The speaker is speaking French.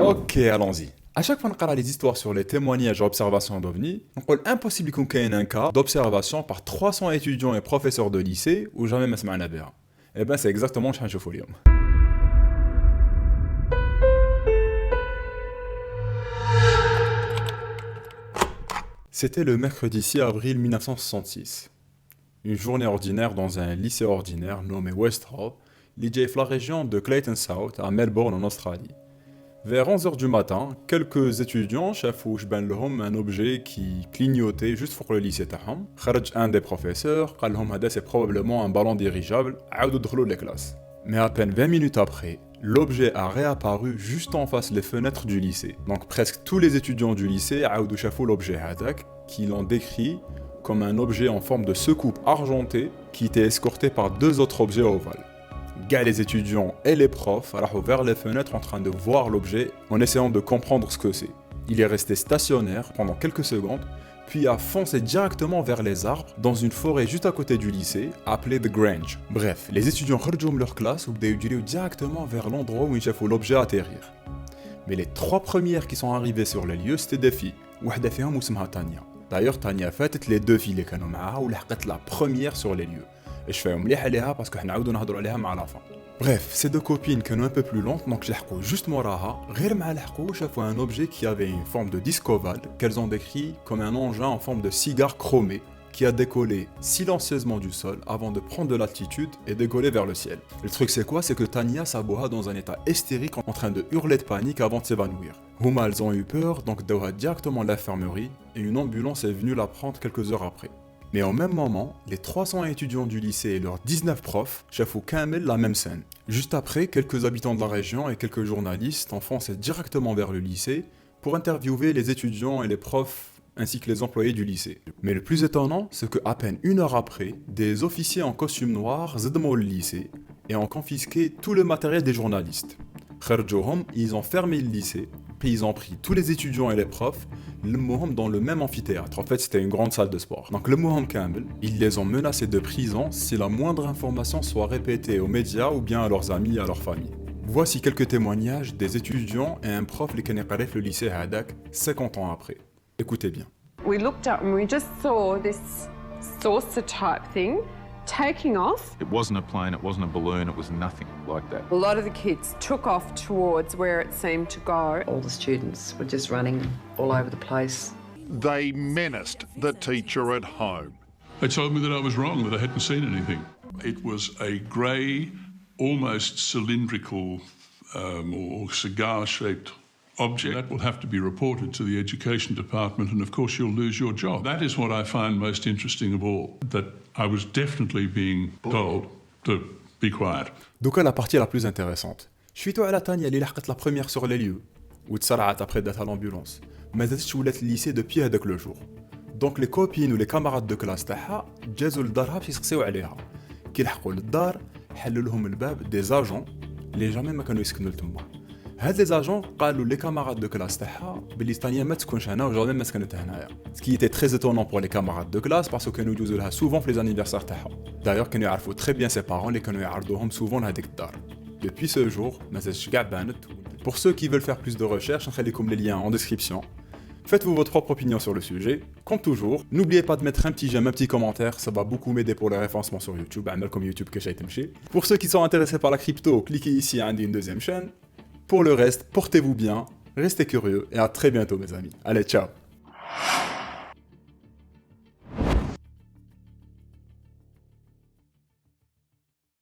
Ok, allons-y. À chaque fois qu'on parle les histoires sur les témoignages et observations d'OVNI, on est impossible qu'on ait un cas d'observation par 300 étudiants et professeurs de lycée où jamais ma semaine à. Eh ben c'est exactement ce que je fais اليوم. C'était le mercredi 6 avril 1966. Une journée ordinaire dans un lycée ordinaire nommé West Hall, lié la région de Clayton South à Melbourne en Australie. Vers 11 h du matin, quelques étudiants شافوا جبان لهم un objet qui clignotait juste pour le lycée تاعهم. خرج un des professeurs قال لهم هذا c'est probablement un ballon dirigeable. عاودوا دخلوا les classes. Mais à peine 20 minutes après, l'objet a réapparu juste en face des fenêtres du lycée. Donc presque tous les étudiants du lycée عاودوا شافوا l'objet هذاك qui l'ont décrit comme un objet en forme de secoupe argentée qui était escorté par deux autres objets ovales. Les étudiants et les profs ont vers les fenêtres en train de voir l'objet en essayant de comprendre ce que c'est. Il est resté stationnaire pendant quelques secondes, puis a foncé directement vers les arbres dans une forêt juste à côté du lycée, appelée The Grange. Bref, les étudiants sortent de leur classe ou dirigent directement vers l'endroit où ils ont vu l'objet atterrir. Mais les trois premières qui sont arrivées sur les lieux, c'était des filles. واحدة فيهم اسمها تانيا. D'ailleurs, Tania فاتت les deux filles اللي كانوا معاها ولحقت la première sur les lieux. Et je fais مليح عليها parce que حنعاودو نهضروا عليها مع la fin. Bref, ces deux copines كانوا un peu plus lentes donc لحقوا juste موراها غير ما لحقوا شافوا un objet qui avait une forme de disque ovale qu'elles ont décrit comme un engin en forme de cigare chromé qui a décollé silencieusement du sol avant de prendre de l'altitude et décoller vers le ciel. Le truc c'est quoi? C'est que Tania s'aboua dans un état hystérique en train de hurler de panique avant de s'évanouir. Huma, elles ont eu peur donc d'oua directement à l'infirmerie et une ambulance est venue la prendre quelques heures après. Mais au même moment, les 300 étudiants du lycée et leurs 19 profs chafou kamel la même scène. Juste après, quelques habitants de la région et quelques journalistes enfoncent directement vers le lycée pour interviewer les étudiants et les profs ainsi que les employés du lycée. Mais le plus étonnant, c'est qu'à peine une heure après, des officiers en costume noir zedmou le lycée et ont confisqué tout le matériel des journalistes. Kharjouhom, ils ont fermé le lycée, puis ils ont pris tous les étudiants et les profs, dans le même amphithéâtre. En fait, c'était une grande salle de sport. Donc le Moham Kamel, ils les ont menacés de prison si la moindre information soit répétée aux médias ou bien à leurs amis et à leur famille. Voici quelques témoignages des étudiants et un prof qui connaît le lycée Hadak 50 ans après. Écoutez bien. We looked up and we just saw this saucer type thing taking off. It wasn't a plane, it wasn't a balloon, it was nothing like that. A lot of the kids took off towards where it seemed to go. All the students were just running all over the place. They menaced the teacher at home. They told me that I was wrong, that I hadn't seen anything. It was a grey, almost cylindrical or cigar-shaped object. That will have to be reported to the education department and of course you'll lose your job. That is what I find most interesting of all, that I was definitely being told to be quiet. Donc la partie la plus intéressante. شفيتو على تانيا اللي لحقت la première sur les lieux وتسرعت après d'être à l'ambulance. ما زادتش ولات lycée depuis هذاك le jour. Donc les copines ou les camarades de classe تاعها جازوا لدارها باش يسقسيو عليها. كي لحقوا للدار حلوا لهم الباب des agents اللي جامي ما كانوا يسكنوا لتما. هاد لي زاجون قالوا لي كاماراد دو كلاس تاعها بلي تانيا ما تسكنش هنا وجامي ما سكنت هنايا. Ce qui était très étonnant pour les camarades de classe parce que كانوا يجوزوا لها souvent في les anniversaires تاعها. D'ailleurs كانوا يعرفوا très bien ses parents اللي كانوا يعرضوهم souvent لهاديك الدار. Depuis ce jour, ما زادش كاع بانت. Pour ceux qui veulent faire plus de recherches, نخليكم les liens en description. Faites-vous votre propre opinion sur le sujet. Comme toujours, n'oubliez pas de mettre un petit j'aime, un petit commentaire, ça va beaucoup m'aider pour le référencement sur YouTube, comme YouTube que j'ai été. Pour ceux qui sont intéressés par la crypto, cliquez ici à une deuxième chaîne. Pour le reste, portez-vous bien, restez curieux et à très bientôt mes amis. Allez, ciao!